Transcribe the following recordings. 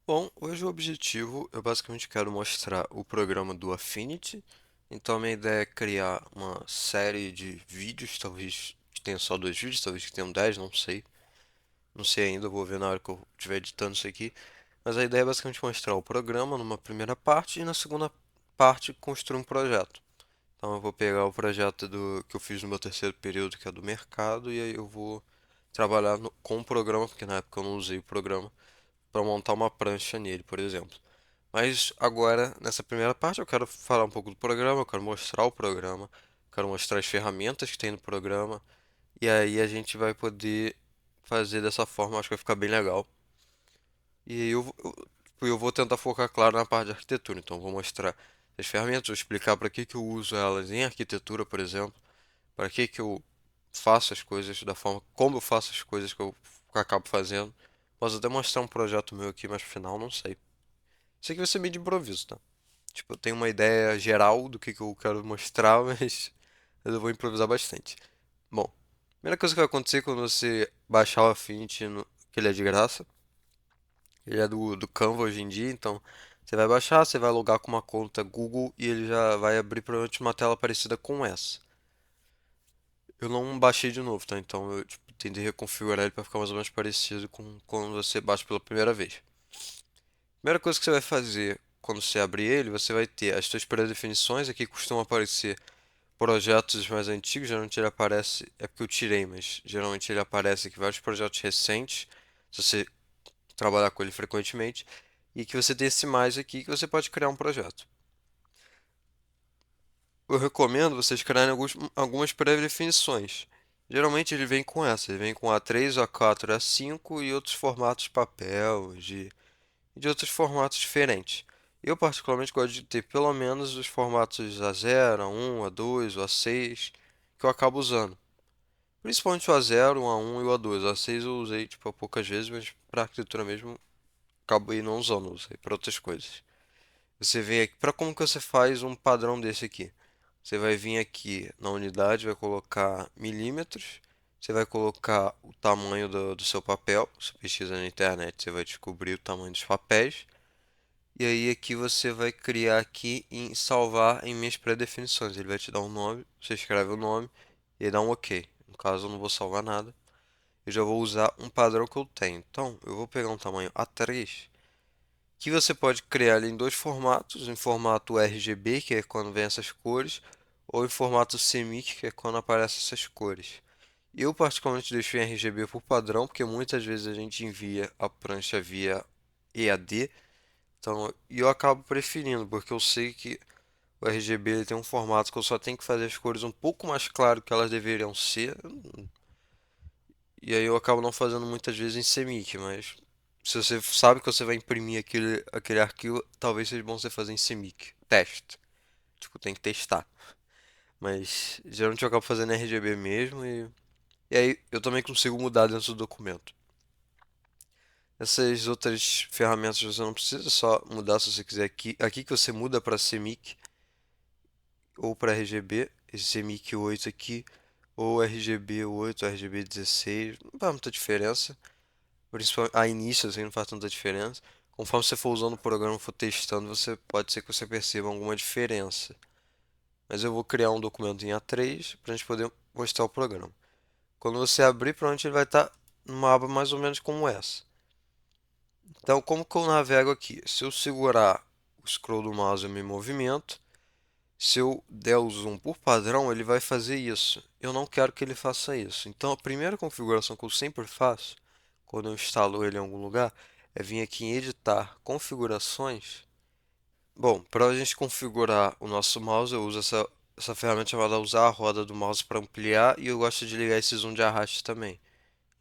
Bom, hoje o objetivo eu basicamente quero mostrar o programa do Affinity. Então a minha ideia é criar uma série de vídeos, talvez que tenha só dois vídeos, talvez que tenham 10, não sei. Não sei ainda, vou ver na hora que eu estiver editando isso aqui. Mas a ideia é basicamente mostrar o programa numa primeira parte e na segunda parte construir um projeto. Então eu vou pegar o projeto que eu fiz no meu terceiro período, que é do mercado, e aí eu vou trabalhar com o programa, porque na época eu não usei o programa para montar uma prancha nele, por exemplo. Mas agora, nessa primeira parte, eu quero falar um pouco do programa, eu quero mostrar o programa, quero mostrar as ferramentas que tem no programa, e aí a gente vai poder fazer dessa forma, acho que vai ficar bem legal. E aí eu vou tentar focar, claro, na parte de arquitetura, então eu vou mostrar as ferramentas, vou explicar para que eu uso elas em arquitetura, por exemplo, para que eu faço as coisas da forma como eu faço as coisas que eu acabo fazendo. Posso até mostrar um projeto meu aqui, mas no final não sei. Isso aqui vai ser meio de improviso, tá? Tipo, eu tenho uma ideia geral do que eu quero mostrar, mas eu vou improvisar bastante. Bom, a primeira coisa que vai acontecer quando você baixar o Affinity, que ele é de graça, ele é do Canva hoje em dia, então você vai baixar, você vai logar com uma conta Google e ele já vai abrir provavelmente uma tela parecida com essa. Eu não baixei de novo, tá? Então eu tipo, tentei reconfigurar ele para ficar mais ou menos parecido com quando você baixa pela primeira vez. Primeira coisa que você vai fazer quando você abrir ele, você vai ter as suas pré-definições. Aqui costumam aparecer projetos mais antigos, geralmente ele aparece, é porque eu tirei, mas geralmente ele aparece aqui vários projetos recentes, se você trabalhar com ele frequentemente, e que você tem esse mais aqui que você pode criar um projeto. Eu recomendo vocês criarem algumas pré-definições. Geralmente ele vem com essa, ele vem com A3, A4, A5 e outros formatos papel, de outros formatos diferentes. Eu particularmente gosto de ter pelo menos os formatos A0, A1, A2, o A6, que eu acabo usando. Principalmente o A0, o A1 e o A2. O A6 eu usei tipo poucas vezes, mas para arquitetura mesmo acabei não usando, usei para outras coisas. Você vem aqui, para como que você faz um padrão desse aqui? Você vai vir aqui na unidade, vai colocar milímetros, você vai colocar o tamanho do seu papel. Você pesquisa na internet, você vai descobrir o tamanho dos papéis. E aí aqui você vai criar aqui em salvar em minhas pré-definições. Ele vai te dar um nome, você escreve o nome e aí dá um OK. No caso eu não vou salvar nada. Eu já vou usar um padrão que eu tenho. Então eu vou pegar um tamanho A3 que você pode criar ele em dois formatos, em formato RGB, que é quando vem essas cores, ou em formato CMYK, que é quando aparecem essas cores. Eu particularmente deixo em RGB por padrão, porque muitas vezes a gente envia a prancha via EAD, então eu acabo preferindo, porque eu sei que o RGB ele tem um formato que eu só tenho que fazer as cores um pouco mais claro que elas deveriam ser, e aí eu acabo não fazendo muitas vezes em CMYK, mas se você sabe que você vai imprimir aquele arquivo, talvez seja bom você fazer em CMYK. Teste. Tipo, tem que testar. Mas geralmente eu acabo fazendo RGB mesmo e aí eu também consigo mudar dentro do documento. Essas outras ferramentas você não precisa, só mudar se você quiser aqui. Aqui que você muda para CMYK ou para RGB, esse CMYK 8 aqui, ou RGB 8, RGB 16, não faz muita diferença. Principalmente a início, assim, não faz tanta diferença. Conforme você for usando o programa, for testando, você pode ser que você perceba alguma diferença. Mas eu vou criar um documento em A3 para a gente poder mostrar o programa. Quando você abrir, provavelmente ele vai estar numa aba mais ou menos como essa. Então, como que eu navego aqui? Se eu segurar o scroll do mouse, eu me movimento. Se eu der o zoom por padrão, ele vai fazer isso. Eu não quero que ele faça isso. Então, a primeira configuração que eu sempre faço, quando eu instalo ele em algum lugar, é vir aqui em editar configurações. Bom, para a gente configurar o nosso mouse, eu uso essa ferramenta chamada usar a roda do mouse para ampliar e eu gosto de ligar esse zoom de arraste também.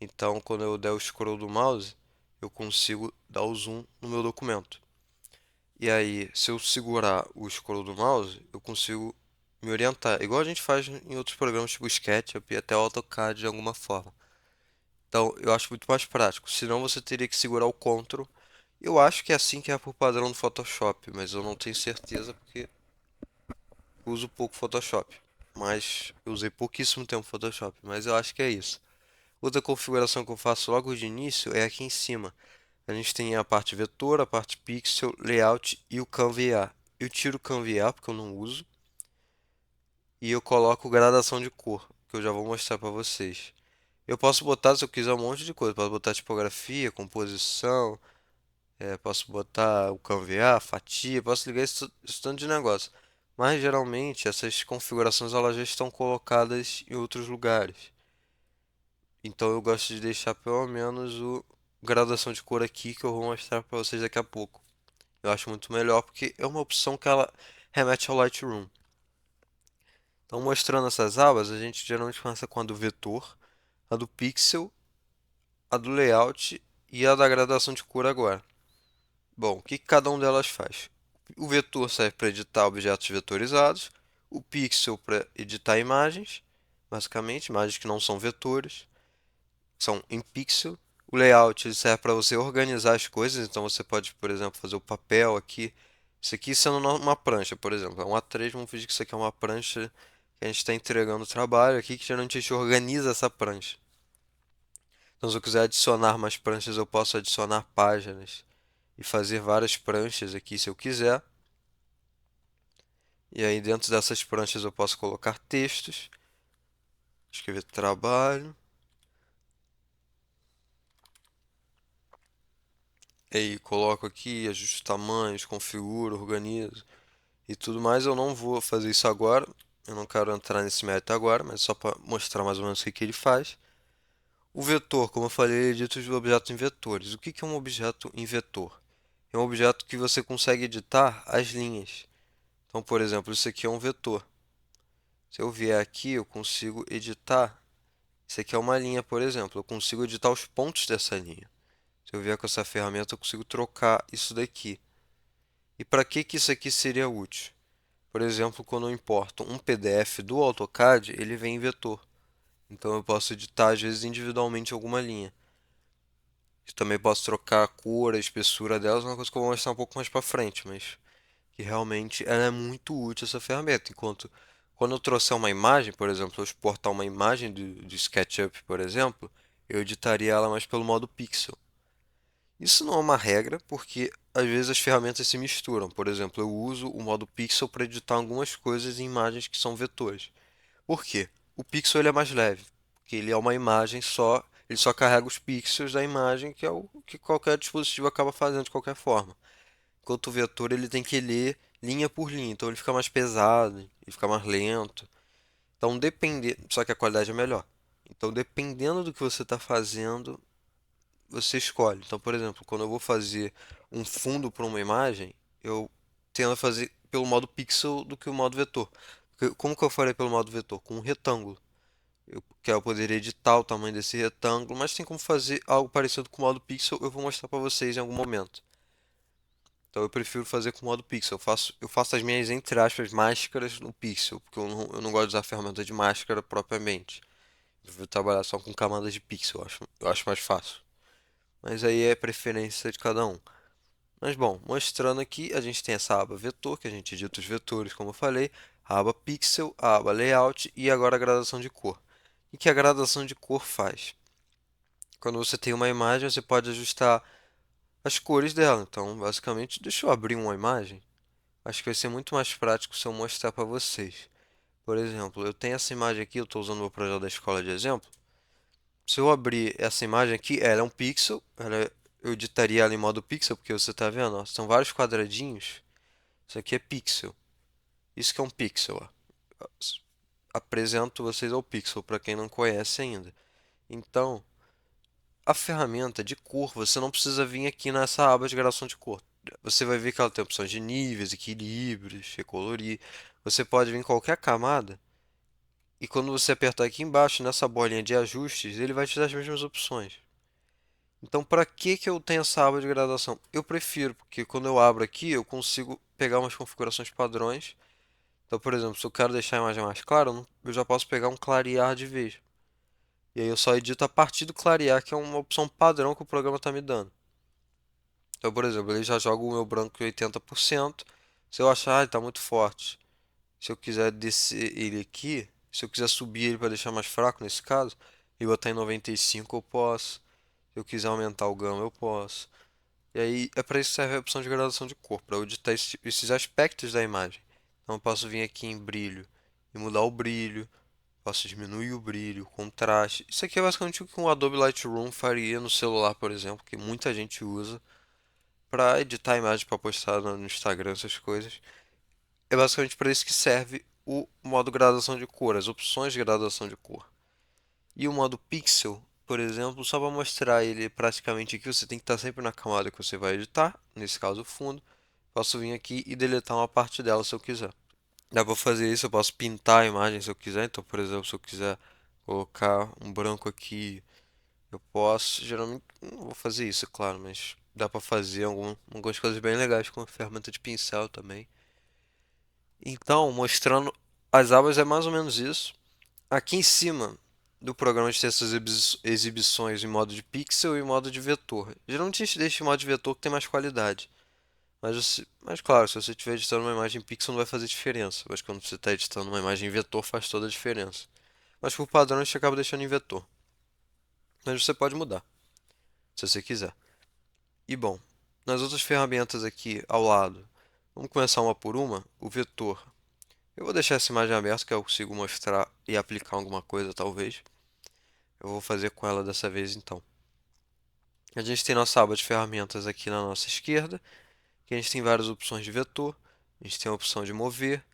Então, quando eu der o scroll do mouse, eu consigo dar o zoom no meu documento. E aí, se eu segurar o scroll do mouse, eu consigo me orientar, igual a gente faz em outros programas tipo SketchUp e até o AutoCAD de alguma forma. Então, eu acho muito mais prático. Senão você teria que segurar o Ctrl. Eu acho que é assim que é por padrão do Photoshop, mas eu não tenho certeza porque uso pouco Photoshop. Mas eu usei pouquíssimo tempo Photoshop, mas eu acho que é isso. Outra configuração que eu faço logo de início é aqui em cima. A gente tem a parte vetor, a parte pixel, layout e o canva. Eu tiro o canva porque eu não uso e eu coloco gradação de cor, que eu já vou mostrar para vocês. Eu posso botar, se eu quiser, um monte de coisa. Posso botar tipografia, composição, posso botar o canva, fatia, posso ligar isso tanto de negócio. Mas geralmente essas configurações elas já estão colocadas em outros lugares. Então eu gosto de deixar pelo menos o gradação de cor aqui que eu vou mostrar para vocês daqui a pouco. Eu acho muito melhor porque é uma opção que ela remete ao Lightroom. Então mostrando essas abas, a gente geralmente começa com a do vetor, a do pixel, a do layout e a da gradação de cor agora. Bom, o que cada um delas faz? O vetor serve para editar objetos vetorizados, o pixel para editar imagens, basicamente, imagens que não são vetores, são em pixel. O layout ele serve para você organizar as coisas, então você pode, por exemplo, fazer o papel aqui. Isso aqui sendo uma prancha, por exemplo, é um A3, vamos fingir que isso aqui é uma prancha que a gente está entregando o trabalho aqui, que geralmente a gente organiza essa prancha. Então, se eu quiser adicionar mais pranchas, eu posso adicionar páginas e fazer várias pranchas aqui se eu quiser. E aí dentro dessas pranchas eu posso colocar textos, escrever trabalho. E aí coloco aqui, ajusto tamanhos, configuro, organizo e tudo mais. Eu não vou fazer isso agora. Eu não quero entrar nesse mérito agora, mas só para mostrar mais ou menos o que ele faz. O vetor, como eu falei, ele edita os objetos em vetores. O que é um objeto em vetor? É um objeto que você consegue editar as linhas. Então, por exemplo, isso aqui é um vetor. Se eu vier aqui, eu consigo editar. Isso aqui é uma linha, por exemplo. Eu consigo editar os pontos dessa linha. Se eu vier com essa ferramenta, eu consigo trocar isso daqui. E para que isso aqui seria útil? Por exemplo, quando eu importo um PDF do AutoCAD, ele vem em vetor. Então eu posso editar, às vezes, individualmente alguma linha. Eu também posso trocar a cor, a espessura delas, uma coisa que eu vou mostrar um pouco mais para frente, mas que realmente ela é muito útil essa ferramenta. Enquanto quando eu trouxer uma imagem, por exemplo, se eu exportar uma imagem do SketchUp, por exemplo, eu editaria ela mais pelo modo pixel. Isso não é uma regra, porque às vezes as ferramentas se misturam. Por exemplo, eu uso o modo pixel para editar algumas coisas em imagens que são vetores. Por quê? O pixel ele é mais leve, porque ele é uma imagem só, ele só carrega os pixels da imagem, que é o que qualquer dispositivo acaba fazendo de qualquer forma. Enquanto o vetor ele tem que ler linha por linha, então ele fica mais pesado, ele fica mais lento. Então depende, só que a qualidade é melhor. Então dependendo do que você está fazendo, você escolhe. Então, por exemplo, quando eu vou fazer um fundo para uma imagem, eu tendo a fazer pelo modo pixel do que o modo vetor. Como que eu faria pelo modo vetor? Com um retângulo. Eu poderia editar o tamanho desse retângulo, mas tem como fazer algo parecido com o modo pixel, eu vou mostrar para vocês em algum momento. Então eu prefiro fazer com o modo pixel. Eu faço as minhas, entre aspas, máscaras no pixel, porque eu não gosto de usar a ferramenta de máscara propriamente. Eu vou trabalhar só com camadas de pixel, eu acho mais fácil. Mas aí é preferência de cada um. Mas bom, mostrando aqui, a gente tem essa aba vetor, que a gente edita os vetores, como eu falei, a aba pixel, a aba layout e agora a gradação de cor. O que a gradação de cor faz? Quando você tem uma imagem, você pode ajustar as cores dela. Então, basicamente, deixa eu abrir uma imagem. Acho que vai ser muito mais prático se eu mostrar para vocês. Por exemplo, eu tenho essa imagem aqui, eu estou usando o meu projeto da escola de exemplo. Se eu abrir essa imagem aqui, ela é um pixel, eu editaria ela em modo pixel, porque você está vendo, ó, são vários quadradinhos. Isso aqui é pixel. Isso que é um pixel, ó. Apresento vocês ao pixel, para quem não conhece ainda. Então, a ferramenta de cor, você não precisa vir aqui nessa aba de gradação de cor. Você vai ver que ela tem opções de níveis, equilíbrios, recolorir. Você pode vir em qualquer camada e quando você apertar aqui embaixo nessa bolinha de ajustes, ele vai te dar as mesmas opções. Então, para que que eu tenho essa aba de gradação? Eu prefiro, porque quando eu abro aqui, eu consigo pegar umas configurações padrões. Então, por exemplo, se eu quero deixar a imagem mais clara, eu já posso pegar um clarear de vez. E aí eu só edito a partir do clarear, que é uma opção padrão que o programa está me dando. Então, por exemplo, ele já joga o meu branco em 80%. Se eu achar, ah, ele está muito forte. Se eu quiser descer ele aqui, se eu quiser subir ele para deixar mais fraco nesse caso, e botar em 95 eu posso. Se eu quiser aumentar o gama eu posso. E aí é para isso que serve a opção de gradação de cor, para eu editar esses aspectos da imagem. Então eu posso vir aqui em brilho e mudar o brilho, posso diminuir o brilho, o contraste. Isso aqui é basicamente o que um Adobe Lightroom faria no celular, por exemplo, que muita gente usa para editar imagem para postar no Instagram, essas coisas. É basicamente para isso que serve o modo gradação de cor, as opções de gradação de cor. E o modo pixel, por exemplo, só para mostrar ele praticamente aqui, você tem que estar sempre na camada que você vai editar, nesse caso o fundo. Posso vir aqui e deletar uma parte dela se eu quiser. Dá para fazer isso, eu posso pintar a imagem se eu quiser. Então, por exemplo, se eu quiser colocar um branco aqui, eu posso. Geralmente não vou fazer isso, claro, mas dá para fazer algumas coisas bem legais com a ferramenta de pincel também. Então, mostrando as abas é mais ou menos isso. Aqui em cima do programa a gente tem essas exibições em modo de pixel e modo de vetor. Geralmente a gente deixa em modo de vetor que tem mais qualidade. Mas claro, se você estiver editando uma imagem em pixel não vai fazer diferença. Mas quando você está editando uma imagem em vetor faz toda a diferença. Mas por padrão a gente acaba deixando em vetor. Mas você pode mudar, se você quiser. E bom, nas outras ferramentas aqui ao lado, vamos começar uma por uma. O vetor. Eu vou deixar essa imagem aberta que eu consigo mostrar e aplicar alguma coisa talvez. Eu vou fazer com ela dessa vez então. A gente tem nossa aba de ferramentas aqui na nossa esquerda, que a gente tem várias opções de vetor. A gente tem a opção de mover,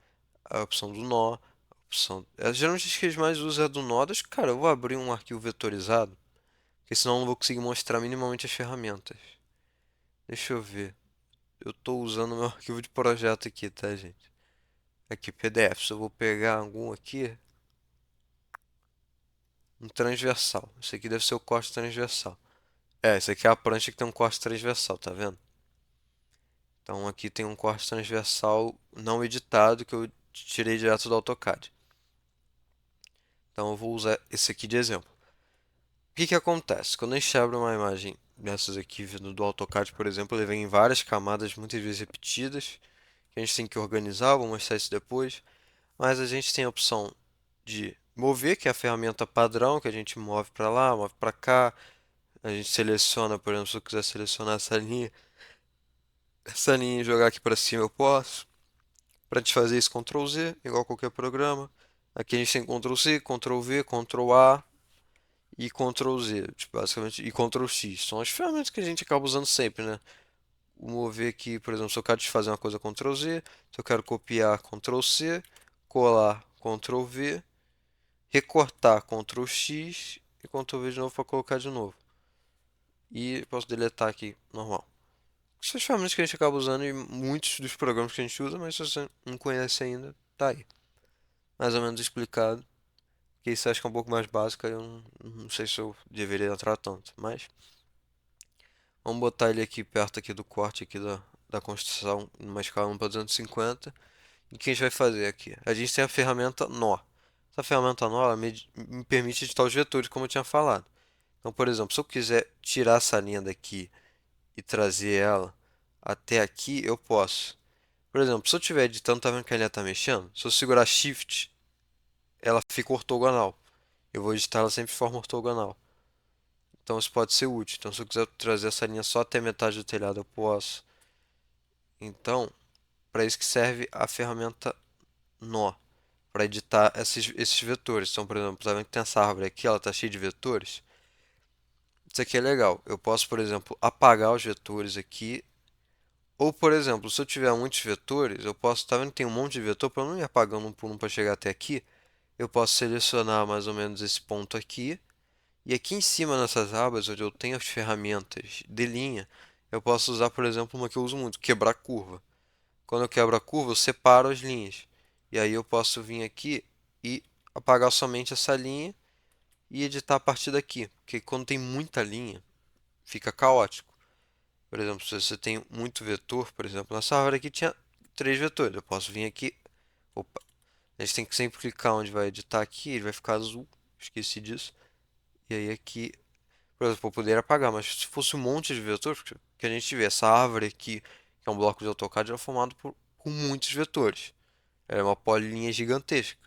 a opção do nó, a opção. Geralmente as que a gente mais usa é a do nó. Cara, eu vou abrir um arquivo vetorizado, porque senão eu não vou conseguir mostrar minimamente as ferramentas. Deixa eu ver. Eu estou usando o meu arquivo de projeto aqui, tá, gente? Aqui, PDF. Se eu vou pegar algum aqui, um transversal. Esse aqui deve ser o corte transversal. É, esse aqui é a prancha que tem um corte transversal, tá vendo? Então aqui tem um corte transversal não editado que eu tirei direto do AutoCAD. Então eu vou usar esse aqui de exemplo. O que que acontece? Quando a gente abre uma imagem dessas aqui vindo do AutoCAD, por exemplo, ele vem em várias camadas, muitas vezes repetidas, que a gente tem que organizar, vou mostrar isso depois. Mas a gente tem a opção de mover, que é a ferramenta padrão, que a gente move para lá, move para cá. A gente seleciona, por exemplo, se eu quiser selecionar essa linha e jogar aqui para cima eu posso. Para te fazer isso, Ctrl Z, igual qualquer programa. Aqui a gente tem Ctrl C, Ctrl V, Ctrl A e Ctrl Z, tipo, basicamente, e Ctrl X. São as ferramentas que a gente acaba usando sempre, né? O mover aqui, por exemplo, se eu quero fazer uma coisa, Ctrl Z. Se eu quero copiar, Ctrl C. Colar, Ctrl V. Recortar, Ctrl X. E Ctrl V de novo para colocar de novo. E posso deletar aqui, normal. Essas ferramentas que a gente acaba usando em muitos dos programas que a gente usa, mas se você não conhece ainda, tá aí. Mais ou menos explicado. Que isso acho que é um pouco mais básico, eu não sei se eu deveria entrar tanto, mas vamos botar ele aqui perto aqui do corte aqui da construção, numa escala 1 para 250. E o que a gente vai fazer aqui? A gente tem a ferramenta nó. Essa ferramenta nó, ela me permite editar os vetores, como eu tinha falado. Então, por exemplo, se eu quiser tirar essa linha daqui e trazer ela até aqui, eu posso. Por exemplo, se eu estiver editando, tá vendo que a linha tá mexendo? Se eu segurar Shift, ela fica ortogonal. Eu vou editar ela sempre de forma ortogonal. Então isso pode ser útil. Então se eu quiser trazer essa linha só até metade do telhado, eu posso. Então, para isso que serve a ferramenta nó, para editar esses vetores. Então, por exemplo, tá vendo que tem essa árvore aqui, ela está cheia de vetores. Isso aqui é legal. Eu posso, por exemplo, apagar os vetores aqui. Ou, por exemplo, se eu tiver muitos vetores, eu posso, tá vendo que tem um monte de vetor, para eu não ir apagando um por um para chegar até aqui, eu posso selecionar mais ou menos esse ponto aqui. E aqui em cima nessas abas, onde eu tenho as ferramentas de linha, eu posso usar, por exemplo, uma que eu uso muito, quebrar curva. Quando eu quebro a curva, eu separo as linhas. E aí eu posso vir aqui e apagar somente essa linha e editar a partir daqui. Porque quando tem muita linha, fica caótico. Por exemplo, se você tem muito vetor, por exemplo, nessa árvore aqui tinha 3 vetores. Eu posso vir aqui. Opa, a gente tem que sempre clicar onde vai editar aqui, ele vai ficar azul. Esqueci disso. E aí aqui, por exemplo, eu poderia apagar, mas se fosse um monte de vetores, que a gente vê essa árvore aqui, que é um bloco de AutoCAD, é formado por muitos vetores. É uma polilinha gigantesca.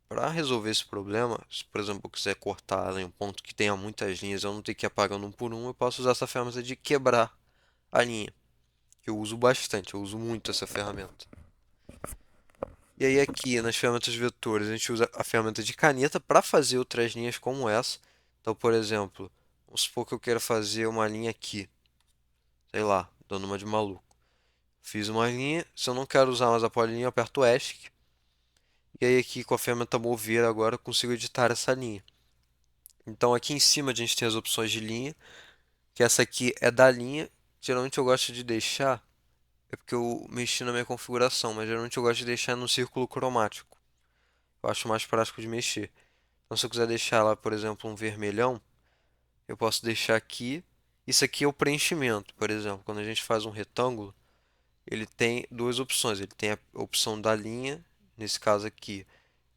Para resolver esse problema, se por exemplo eu quiser cortar ela em um ponto que tenha muitas linhas, eu não ter que ir apagando um por um, eu posso usar essa ferramenta de quebrar. a linha, que eu uso bastante, eu uso muito essa ferramenta. E aí aqui nas ferramentas vetores a gente usa a ferramenta de caneta para fazer outras linhas como essa. Então, por exemplo, vamos supor que eu queira fazer uma linha aqui, sei lá, dando uma de maluco. Fiz uma linha, se eu não quero usar mais a polilinha, eu aperto ESC. E aí aqui com a ferramenta mover agora eu consigo editar essa linha. Então aqui em cima a gente tem as opções de linha, que essa aqui é da linha. Geralmente eu gosto de deixar, é porque eu mexi na minha configuração, mas geralmente eu gosto de deixar no círculo cromático. Eu acho mais prático de mexer. Então se eu quiser deixar lá, por exemplo, um vermelhão, eu posso deixar aqui. Isso aqui é o preenchimento, por exemplo. Quando a gente faz um retângulo, ele tem duas opções. Ele tem a opção da linha, nesse caso aqui,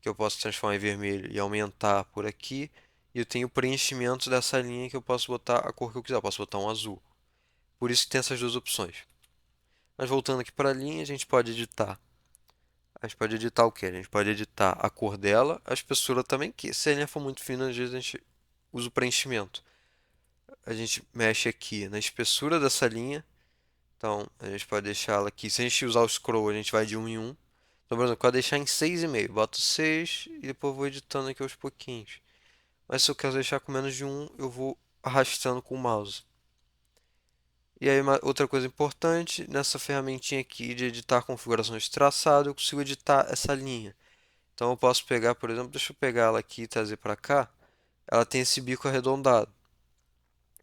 que eu posso transformar em vermelho e aumentar por aqui. E eu tenho o preenchimento dessa linha que eu posso botar a cor que eu quiser. Eu posso botar um azul. Por isso que tem essas duas opções. Mas voltando aqui para a linha, a gente pode editar. A gente pode editar o quê? A gente pode editar a cor dela, a espessura também, que se a linha for muito fina, às vezes a gente usa o preenchimento. A gente mexe aqui na espessura dessa linha. Então, a gente pode deixar ela aqui. Se a gente usar o scroll, a gente vai de um em um. Então, por exemplo, eu quero deixar em 6,5. Boto 6 e depois vou editando aqui aos pouquinhos. Mas se eu quero deixar com menos de um, eu vou arrastando com o mouse. E aí, outra coisa importante, nessa ferramentinha aqui de editar configurações de traçado, eu consigo editar essa linha. Então, eu posso pegar, por exemplo, deixa eu pegar ela aqui e trazer para cá. Ela tem esse bico arredondado.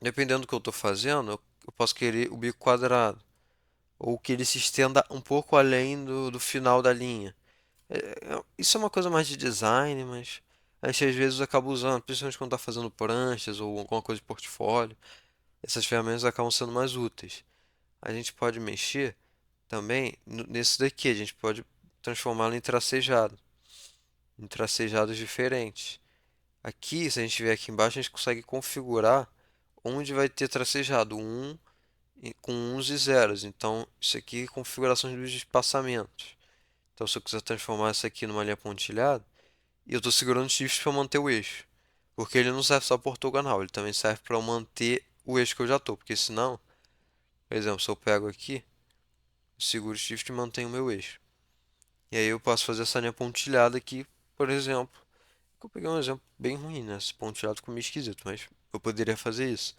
Dependendo do que eu estou fazendo, eu posso querer o bico quadrado. Ou que ele se estenda um pouco além do final da linha. Isso é uma coisa mais de design, mas a gente às vezes acaba usando, principalmente quando está fazendo pranchas ou alguma coisa de portfólio. Essas ferramentas acabam sendo mais úteis. A gente pode mexer também nesse daqui, a gente pode transformá-lo em tracejados diferentes. Aqui, se a gente vier aqui embaixo, a gente consegue configurar onde vai ter tracejado um com uns e zeros. Então, isso aqui é configurações dos espaçamentos. Então, se eu quiser transformar isso aqui numa linha pontilhada, e eu estou segurando o Shift para manter o eixo. Porque ele não serve só para ortogonal, ele também serve para eu manter o eixo que eu já estou. Porque senão, por exemplo, se eu pego aqui, seguro o Shift e mantenho o meu eixo. E aí eu posso fazer essa linha pontilhada aqui, por exemplo. Eu peguei um exemplo bem ruim, né? Esse pontilhado ficou meio esquisito, mas eu poderia fazer isso.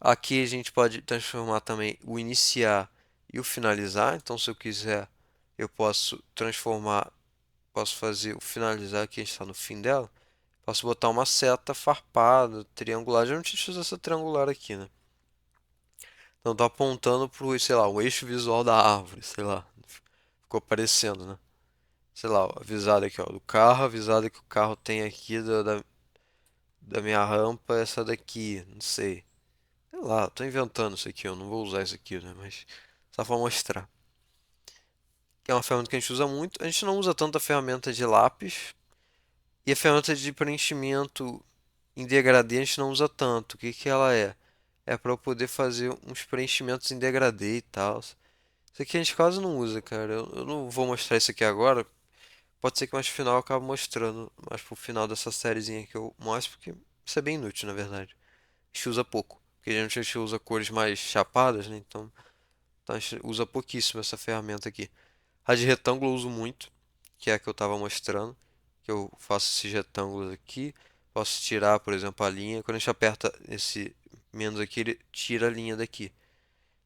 Aqui a gente pode transformar também o iniciar e o finalizar. Então, se eu quiser, eu posso transformar, posso fazer o finalizar aqui, a gente está no fim dela. Posso botar uma seta farpada, triangular. Geralmente a gente usa essa triangular aqui, né? Então tá apontando pro, sei lá, o eixo visual da árvore, sei lá. Ficou aparecendo, né? Sei lá, ó, avisado aqui, ó, do carro, avisado que o carro tem aqui da minha rampa, essa daqui, não sei. Sei lá, tô inventando isso aqui, eu não vou usar isso aqui, né? Mas só pra mostrar. Que é uma ferramenta que a gente usa muito. A gente não usa tanto a ferramenta de lápis. E a ferramenta de preenchimento em degradê a gente não usa tanto. O que que ela é? É para eu poder fazer uns preenchimentos em degradê e tal. Isso aqui a gente quase não usa, cara. Eu não vou mostrar isso aqui agora. Pode ser que mais no final eu acabe mostrando. Mais pro final dessa sériezinha que eu mostro, porque isso é bem inútil, na verdade. A gente usa pouco. Porque geralmente a gente usa cores mais chapadas, né? Então a gente usa pouquíssimo essa ferramenta aqui. A de retângulo eu uso muito, que é a que eu estava mostrando. Que eu faço esses retângulos aqui. Posso tirar, por exemplo, a linha. Quando a gente aperta esse menos aqui, ele tira a linha daqui.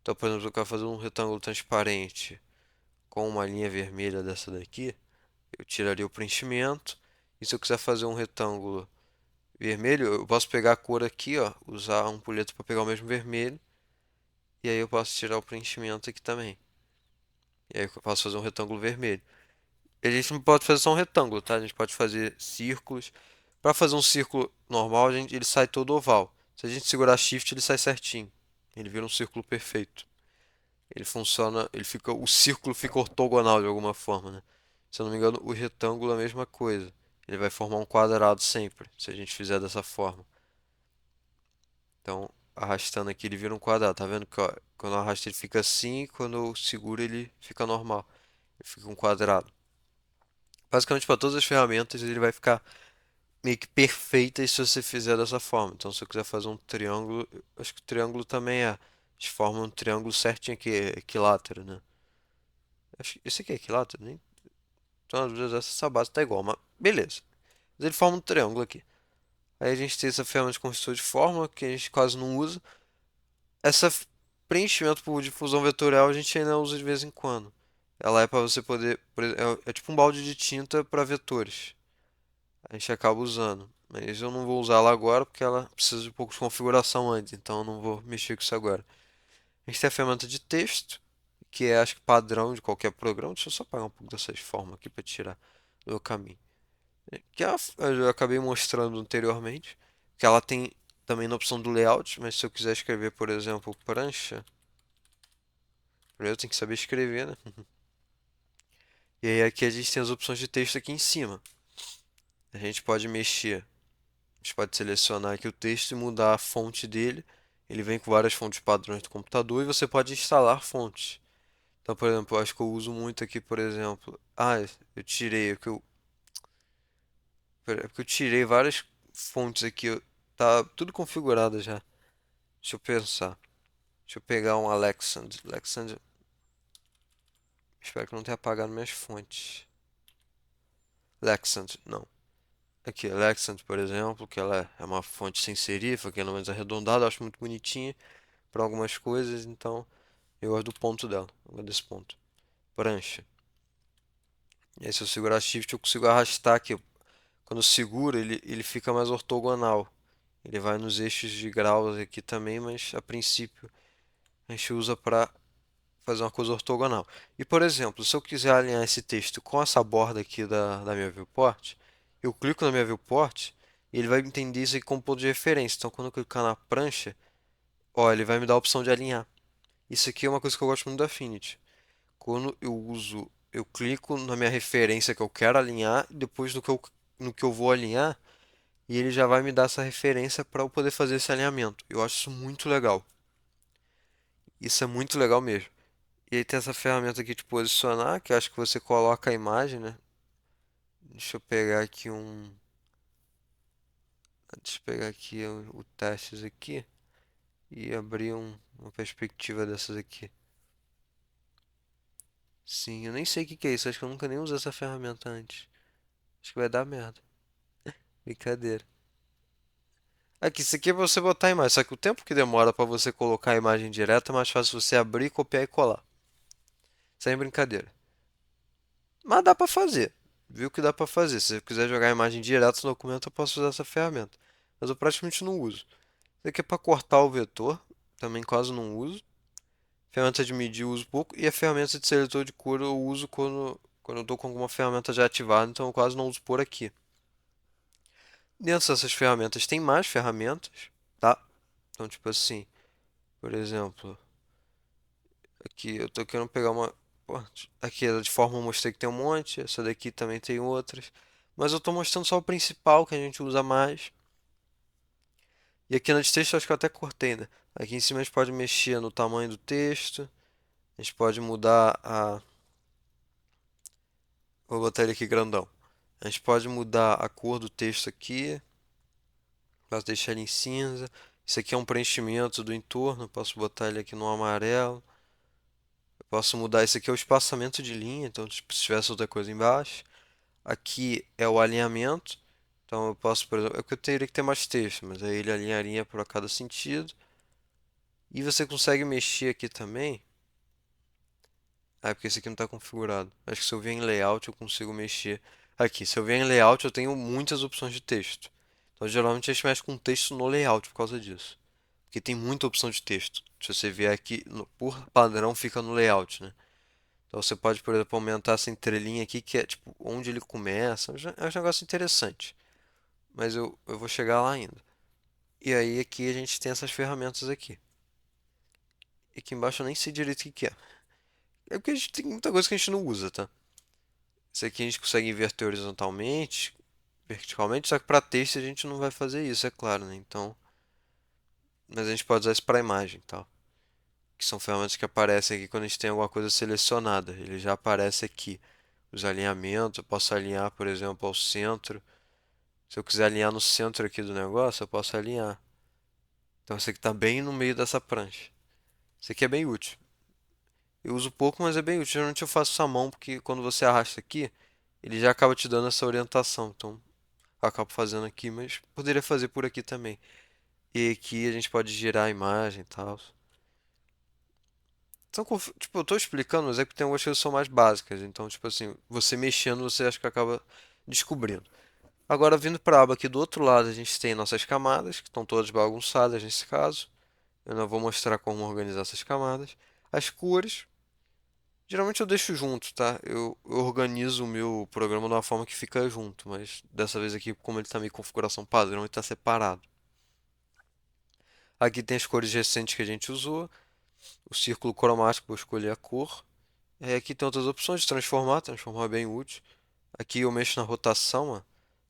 Então, por exemplo, eu quero fazer um retângulo transparente com uma linha vermelha dessa daqui. Eu tiraria o preenchimento. E se eu quiser fazer um retângulo vermelho, eu posso pegar a cor aqui, ó, usar a ampulheta para pegar o mesmo vermelho. E aí eu posso tirar o preenchimento aqui também. E aí eu posso fazer um retângulo vermelho. E a gente não pode fazer só um retângulo, tá? A gente pode fazer círculos. Para fazer um círculo normal, ele sai todo oval. Se a gente segurar Shift, ele sai certinho. Ele vira um círculo perfeito. Ele funciona, o círculo fica ortogonal de alguma forma, né? Se eu não me engano, o retângulo é a mesma coisa. Ele vai formar um quadrado sempre, se a gente fizer dessa forma. Então, arrastando aqui, ele vira um quadrado. Tá vendo que ó, quando eu arrasto ele fica assim, quando eu seguro ele fica normal. Ele fica um quadrado. Basicamente, para todas as ferramentas, ele vai ficar meio que perfeita se você fizer dessa forma. Então, se eu quiser fazer um triângulo, eu acho que o triângulo também é. eles formam um triângulo certinho aqui, equilátero, né? Acho que esse aqui é equilátero, nem. Então, às vezes essa base tá igual, mas beleza. Mas ele forma um triângulo aqui. Aí a gente tem essa ferramenta de construtor de fórmula que a gente quase não usa. Essa preenchimento por difusão vetorial a gente ainda usa de vez em quando. Ela é para você poder, é tipo um balde de tinta para vetores. A gente acaba usando, mas eu não vou usar ela agora porque ela precisa de um pouco de configuração antes, então eu não vou mexer com isso agora. A gente tem a ferramenta de texto, que é acho que padrão de qualquer programa. Deixa eu só apagar um pouco dessas formas aqui para tirar do meu caminho. Eu acabei mostrando anteriormente, que ela tem também na opção do layout, mas se eu quiser escrever, por exemplo, prancha, primeiro eu tenho que saber escrever, né? E aí aqui a gente tem as opções de texto aqui em cima. A gente pode mexer, a gente pode selecionar aqui o texto e mudar a fonte dele. Ele vem com várias fontes padrões do computador e você pode instalar fontes. Então, por exemplo, eu acho que eu uso muito aqui, por exemplo. Eu tirei aqui, porque eu tirei várias fontes aqui. Tá tudo configurado já. Deixa eu pensar. Deixa eu pegar um Alexandre. Alexandre. Espero que eu não tenha apagado minhas fontes. Alexandre, não. Aqui, Alexandre, por exemplo, que ela é uma fonte sem serifa, que é mais arredondada, eu acho muito bonitinha para algumas coisas, então eu gosto do ponto dela. Eu gosto desse ponto. Prancha. E aí, se eu segurar Shift, eu consigo arrastar aqui. Quando eu seguro, ele fica mais ortogonal. Ele vai nos eixos de graus aqui também, mas a princípio a gente usa para fazer uma coisa ortogonal. E por exemplo, se eu quiser alinhar esse texto com essa borda aqui da minha viewport, eu clico na minha viewport e ele vai entender isso aqui como ponto de referência. Então quando eu clicar na prancha, ó, ele vai me dar a opção de alinhar. Isso aqui é uma coisa que eu gosto muito do Affinity. Quando eu clico na minha referência que eu quero alinhar, depois no que eu vou alinhar, e ele já vai me dar essa referência para eu poder fazer esse alinhamento. Eu acho isso muito legal. Isso é muito legal mesmo. E aí tem essa ferramenta aqui de posicionar, que eu acho que você coloca a imagem, né? Deixa eu pegar aqui um. Deixa eu pegar aqui o testes aqui e abrir uma perspectiva dessas aqui. Sim, eu nem sei o que que é isso, acho que eu nunca nem usei essa ferramenta antes. Acho que vai dar merda. Brincadeira. Aqui, isso aqui é pra você botar a imagem, só que o tempo que demora pra você colocar a imagem direta é mais fácil você abrir, copiar e colar. Sem brincadeira. Mas dá pra fazer. Viu que dá pra fazer. Se você quiser jogar a imagem direto no documento, eu posso usar essa ferramenta. Mas eu praticamente não uso. Isso aqui é para cortar o vetor, também quase não uso. Ferramenta de medir eu uso pouco. E a ferramenta de seletor de cor eu uso quando eu estou com alguma ferramenta já ativada, então eu quase não uso por aqui. Dentro dessas ferramentas tem mais ferramentas, tá? Então, tipo assim, por exemplo, aqui eu tô querendo pegar uma. Pô, aqui de forma eu mostrei que tem um monte, essa daqui também tem outras. Mas eu estou mostrando só o principal que a gente usa mais. E aqui na de texto eu acho que eu até cortei, né? Aqui em cima a gente pode mexer no tamanho do texto. A gente pode mudar a. Vou botar ele aqui grandão. A gente pode mudar a cor do texto aqui. Posso deixar ele em cinza. Isso aqui é um preenchimento do entorno. Posso botar ele aqui no amarelo. Eu posso mudar. Isso aqui é o espaçamento de linha. Então, tipo, se tivesse outra coisa embaixo. Aqui é o alinhamento. Então, eu posso, por exemplo, é que eu teria que ter mais texto, mas aí ele alinharia para cada sentido. E você consegue mexer aqui também. Ah, é porque esse aqui não está configurado. Acho que se eu vier em layout eu consigo mexer. Aqui, se eu vier em layout eu tenho muitas opções de texto. Então geralmente a gente mexe com texto no layout por causa disso. Porque tem muita opção de texto. Se você vier aqui, por padrão fica no layout, né? Então você pode, por exemplo, aumentar essa entrelinha aqui que é tipo onde ele começa. É um negócio interessante. Mas eu vou chegar lá ainda. E aí aqui a gente tem essas ferramentas aqui. E aqui embaixo eu nem sei direito o que que é. É porque a gente tem muita coisa que a gente não usa, tá? Isso aqui a gente consegue inverter horizontalmente, verticalmente, só que para texto a gente não vai fazer isso, é claro, né? Então, mas a gente pode usar isso para imagem, tal. Que são ferramentas que aparecem aqui quando a gente tem alguma coisa selecionada. Ele já aparece aqui. Os alinhamentos, eu posso alinhar, por exemplo, ao centro. Se eu quiser alinhar no centro aqui do negócio, eu posso alinhar. Então, esse aqui está bem no meio dessa prancha. Isso aqui é bem útil. Eu uso pouco, mas é bem útil. Geralmente eu faço isso à mão, porque quando você arrasta aqui, ele já acaba te dando essa orientação. Então, eu acabo fazendo aqui, mas poderia fazer por aqui também. E aqui a gente pode girar a imagem e tal. Então, tipo, eu tô explicando, mas é que tem algumas coisas que são mais básicas. Então, tipo assim, você mexendo, você acha que acaba descobrindo. Agora, vindo para a aba aqui do outro lado, a gente tem nossas camadas, que estão todas bagunçadas nesse caso. Eu não vou mostrar como organizar essas camadas. As cores, geralmente eu deixo junto, tá? Eu organizo o meu programa de uma forma que fica junto, mas dessa vez aqui, como ele está em configuração padrão, ele está separado. Aqui tem as cores recentes que a gente usou. O círculo cromático, vou escolher a cor. Aqui tem outras opções de transformar é bem útil. Aqui eu mexo na rotação, ó.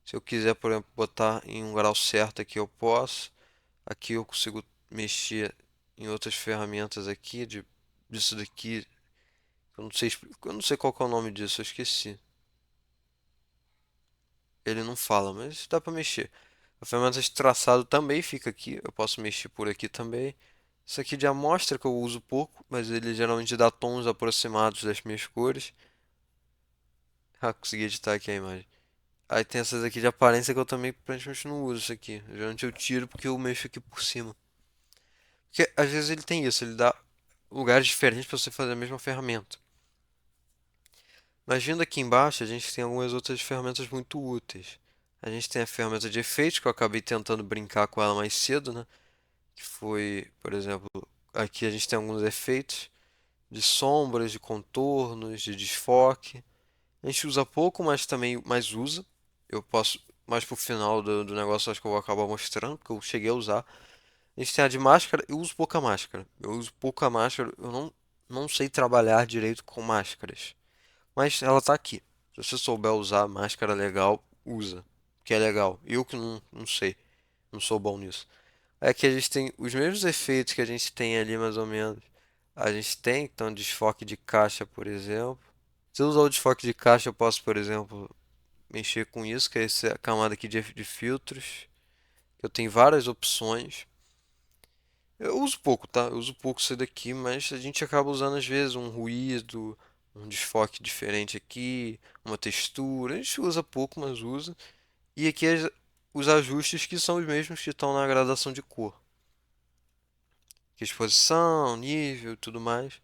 Se eu quiser, por exemplo, botar em um grau certo aqui, eu posso. Aqui eu consigo mexer em outras ferramentas aqui, disso daqui. Eu não sei qual que é o nome disso, eu esqueci. Ele não fala, mas dá para mexer. A ferramenta de traçado também fica aqui, eu posso mexer por aqui também. Isso aqui de amostra que eu uso pouco, mas ele geralmente dá tons aproximados das minhas cores. Ah, consegui editar aqui a imagem. Aí tem essas aqui de aparência que eu também praticamente não uso isso aqui. Geralmente eu tiro porque eu mexo aqui por cima. Porque às vezes ele tem isso, ele dá lugares diferentes para você fazer a mesma ferramenta. Mas vindo aqui embaixo, a gente tem algumas outras ferramentas muito úteis. A gente tem a ferramenta de efeitos, que eu acabei tentando brincar com ela mais cedo, né? Que foi, por exemplo, aqui a gente tem alguns efeitos de sombras, de contornos, de desfoque. A gente usa pouco, mas também mais usa. Eu posso, mais pro final do negócio, acho que eu vou acabar mostrando, porque eu cheguei a usar. A gente tem a de máscara, eu uso pouca máscara. Eu uso pouca máscara, não sei trabalhar direito com máscaras. Mas ela tá aqui. Se você souber usar máscara legal, usa. Que é legal. Eu que não sei. Não sou bom nisso. É que a gente tem os mesmos efeitos que a gente tem ali, mais ou menos. A gente tem, então, desfoque de caixa, por exemplo. Se eu usar o desfoque de caixa, eu posso, por exemplo, mexer com isso, que é essa camada aqui de filtros. Eu tenho várias opções. Eu uso pouco, tá? Eu uso pouco isso daqui, mas a gente acaba usando às vezes um ruído, um desfoque diferente aqui, uma textura. A gente usa pouco, mas usa. E aqui os ajustes que são os mesmos que estão na gradação de cor. Que é exposição, nível e tudo mais.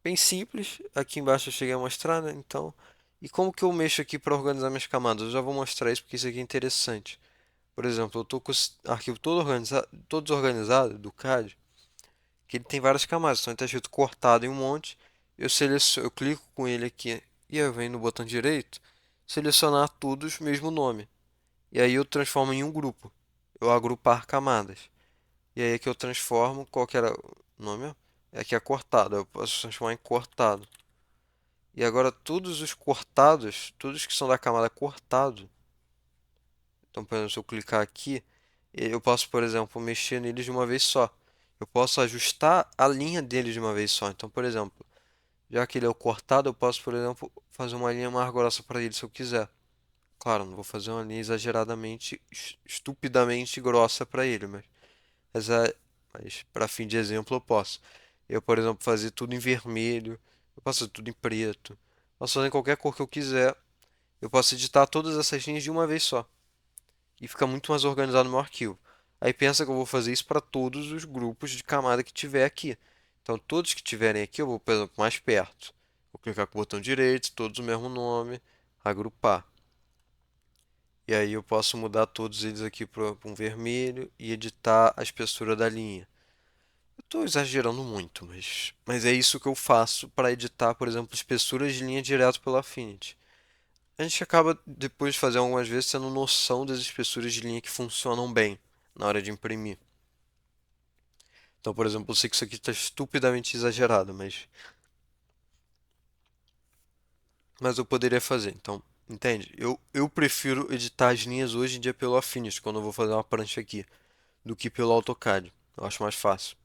Bem simples. Aqui embaixo eu cheguei a mostrar, né? Então, e como que eu mexo aqui para organizar minhas camadas? Eu já vou mostrar isso porque isso aqui é interessante. Por exemplo, eu estou com esse arquivo todo desorganizado do CAD, que ele tem várias camadas. Então, ele está escrito cortado em um monte. Eu clico com ele aqui e eu venho no botão direito, selecionar todos mesmo nome. E aí eu transformo em um grupo. Eu agrupar camadas. E aí é que eu transformo, qual que era o nome? É que é cortado. Eu posso transformar em cortado. E agora todos os cortados, todos que são da camada cortado. Então, por exemplo, se eu clicar aqui, eu posso, por exemplo, mexer neles de uma vez só. Eu posso ajustar a linha deles de uma vez só. Então, por exemplo, já que ele é o cortado, eu posso, por exemplo, fazer uma linha mais grossa para ele se eu quiser. Claro, não vou fazer uma linha exageradamente, estupidamente grossa para ele, mas para fim de exemplo eu posso. Eu, por exemplo, fazer tudo em vermelho, eu posso fazer tudo em preto, posso fazer em qualquer cor que eu quiser. Eu posso editar todas essas linhas de uma vez só e fica muito mais organizado no meu arquivo. Aí pensa que eu vou fazer isso para todos os grupos de camada que tiver aqui. Então, todos que tiverem aqui, eu vou, por exemplo, mais perto. Vou clicar com o botão direito, todos o mesmo nome, agrupar. E aí eu posso mudar todos eles aqui para um vermelho e editar a espessura da linha. Eu estou exagerando muito, mas é isso que eu faço para editar, por exemplo, espessuras de linha direto pelo Affinity. A gente acaba, depois de fazer algumas vezes, tendo noção das espessuras de linha que funcionam bem na hora de imprimir. Então, por exemplo, eu sei que isso aqui está estupidamente exagerado, mas eu poderia fazer. Então, entende? Eu prefiro editar as linhas hoje em dia pelo Affinity, quando eu vou fazer uma prancha aqui, do que pelo AutoCAD. Eu acho mais fácil.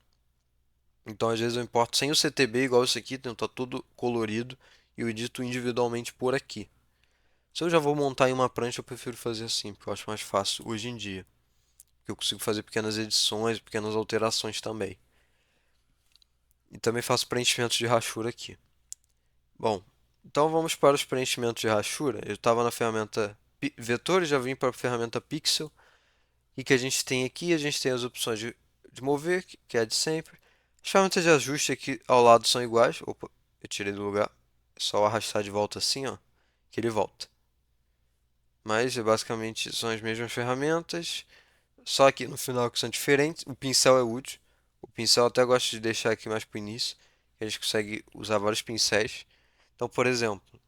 Então, às vezes eu importo sem o CTB, igual isso aqui, então tá tudo colorido, e eu edito individualmente por aqui. Se eu já vou montar em uma prancha, eu prefiro fazer assim, porque eu acho mais fácil hoje em dia. Porque eu consigo fazer pequenas edições, pequenas alterações também. E também faço preenchimentos de rachura aqui. Bom, então vamos para os preenchimentos de rachura. Eu estava na ferramenta Vetores, já vim para a ferramenta Pixel. E que a gente tem aqui? A gente tem as opções de mover, que é a de sempre. As ferramentas de ajuste aqui ao lado são iguais. Opa, eu tirei do lugar. É só arrastar de volta assim, ó, que ele volta. Mas basicamente são as mesmas ferramentas, só que no final que são diferentes. O pincel é útil. O pincel eu até gosto de deixar aqui mais para o início, que a gente consegue usar vários pincéis. Então, por exemplo,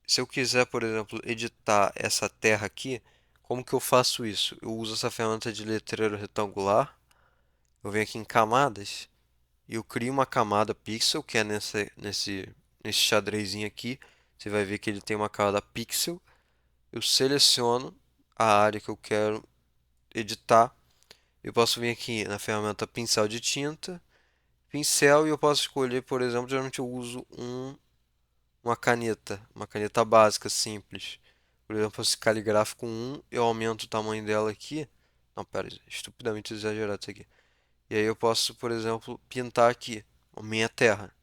se eu quiser, por exemplo, editar essa terra aqui, como que eu faço isso? Eu uso essa ferramenta de letreiro retangular. Eu venho aqui em camadas e eu crio uma camada pixel, que é nesse xadrezinho aqui. Você vai ver que ele tem uma camada pixel. Eu seleciono a área que eu quero editar. Eu posso vir aqui na ferramenta pincel de tinta, pincel, e eu posso escolher, por exemplo, geralmente eu uso uma caneta básica, simples. Por exemplo, esse caligráfico 1, eu aumento o tamanho dela aqui. Não, pera, estupidamente exagerado isso aqui. E aí eu posso, por exemplo, pintar aqui a minha terra.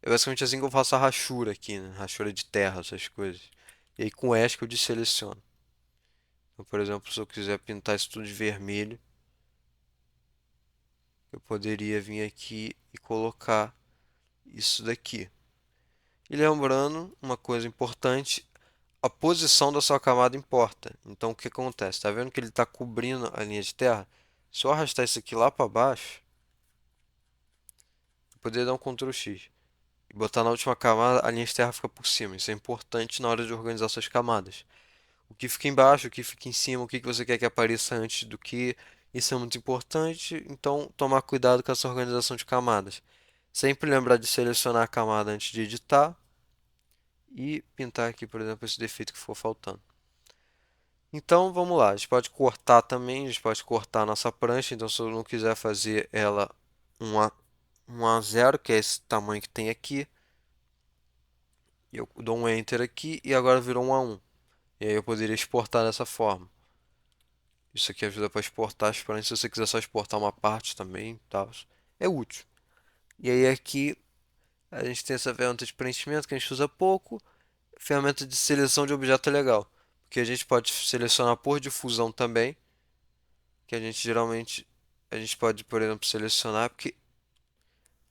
É basicamente assim que eu faço a rachura aqui, né? Rachura de terra, essas coisas. E aí com o ESC eu desseleciono. Então, por exemplo, se eu quiser pintar isso tudo de vermelho, eu poderia vir aqui e colocar isso daqui. E lembrando, uma coisa importante, a posição da sua camada importa. Então o que acontece? Está vendo que ele está cobrindo a linha de terra? Se eu arrastar isso aqui lá para baixo, eu poderia dar um Ctrl X. E botar na última camada, a linha de terra fica por cima. Isso é importante na hora de organizar suas camadas. O que fica embaixo, o que fica em cima, o que você quer que apareça antes do que. Isso é muito importante, então tomar cuidado com essa organização de camadas. Sempre lembrar de selecionar a camada antes de editar e pintar aqui, por exemplo, esse defeito que for faltando. Então vamos lá, a gente pode cortar também, a gente pode cortar a nossa prancha. Então, se eu não quiser fazer ela 1 a 0, que é esse tamanho que tem aqui, eu dou um Enter aqui e agora virou 1 a 1. E aí eu poderia exportar dessa forma. Isso aqui ajuda para exportar as pranchas. Se você quiser só exportar uma parte também, tal, é útil. E aí aqui a gente tem essa ferramenta de preenchimento que a gente usa pouco. Ferramenta de seleção de objeto é legal, porque a gente pode selecionar por difusão também, que a gente geralmente a gente pode, por exemplo, selecionar, porque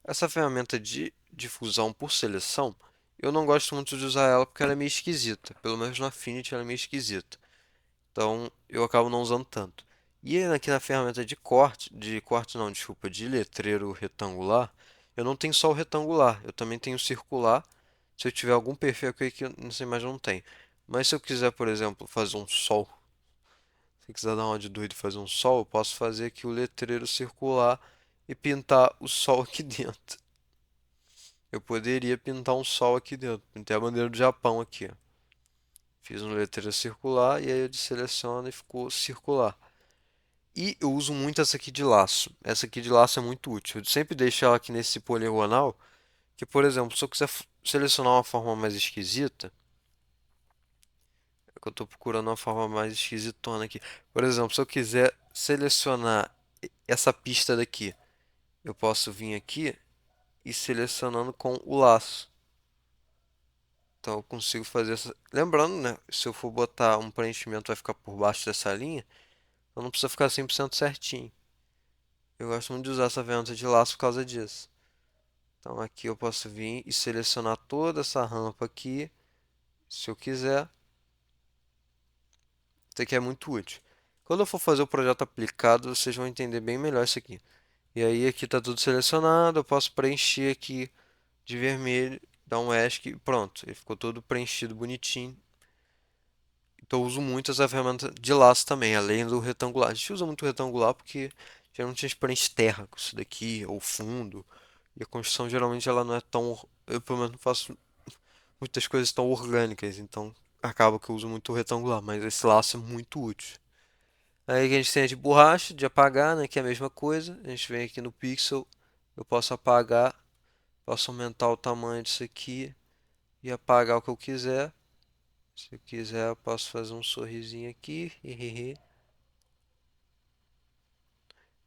essa ferramenta de difusão por seleção, eu não gosto muito de usar ela porque ela é meio esquisita. Pelo menos no Affinity ela é meio esquisita. Então eu acabo não usando tanto. E aqui na ferramenta de corte não, desculpa, de letreiro retangular, eu não tenho só o retangular, eu também tenho o circular. Se eu tiver algum perfil aqui que eu não sei, mais não tem. Mas se eu quiser, por exemplo, fazer um sol, se eu quiser dar uma de doido e fazer um sol, eu posso fazer aqui o letreiro circular e pintar o sol aqui dentro. Eu poderia pintar um sol aqui dentro. Pintei a bandeira do Japão aqui, ó. Fiz um letreiro circular e aí eu desseleciono e ficou circular. E eu uso muito essa aqui de laço. Essa aqui de laço é muito útil. Eu sempre deixo ela aqui nesse poligonal, que, por exemplo, se eu quiser selecionar uma forma mais esquisita, é que eu estou procurando uma forma mais esquisitona aqui. Por exemplo, se eu quiser selecionar essa pista daqui, eu posso vir aqui e selecionando com o laço. Então eu consigo fazer essa. Lembrando, né? Se eu for botar um preenchimento, vai ficar por baixo dessa linha. Então não precisa ficar 100% certinho. Eu gosto muito de usar essa ferramenta de laço por causa disso. Então aqui eu posso vir e selecionar toda essa rampa aqui, se eu quiser. Isso aqui é muito útil. Quando eu for fazer o projeto aplicado, vocês vão entender bem melhor isso aqui. E aí aqui está tudo selecionado, eu posso preencher aqui de vermelho, dar um ESC e pronto. Ele ficou todo preenchido bonitinho. Então eu uso muito essa ferramenta de laço também, além do retangular. A gente usa muito o retangular porque geralmente a gente preenche terra com isso daqui, ou fundo. E a construção geralmente ela não é tão. Eu pelo menos não faço muitas coisas tão orgânicas, então acaba que eu uso muito o retangular, mas esse laço é muito útil. Aí a gente tem a de borracha, de apagar, né, que é a mesma coisa. A gente vem aqui no pixel, eu posso apagar, posso aumentar o tamanho disso aqui e apagar o que eu quiser. Se eu quiser, eu posso fazer um sorrisinho aqui, hehehe.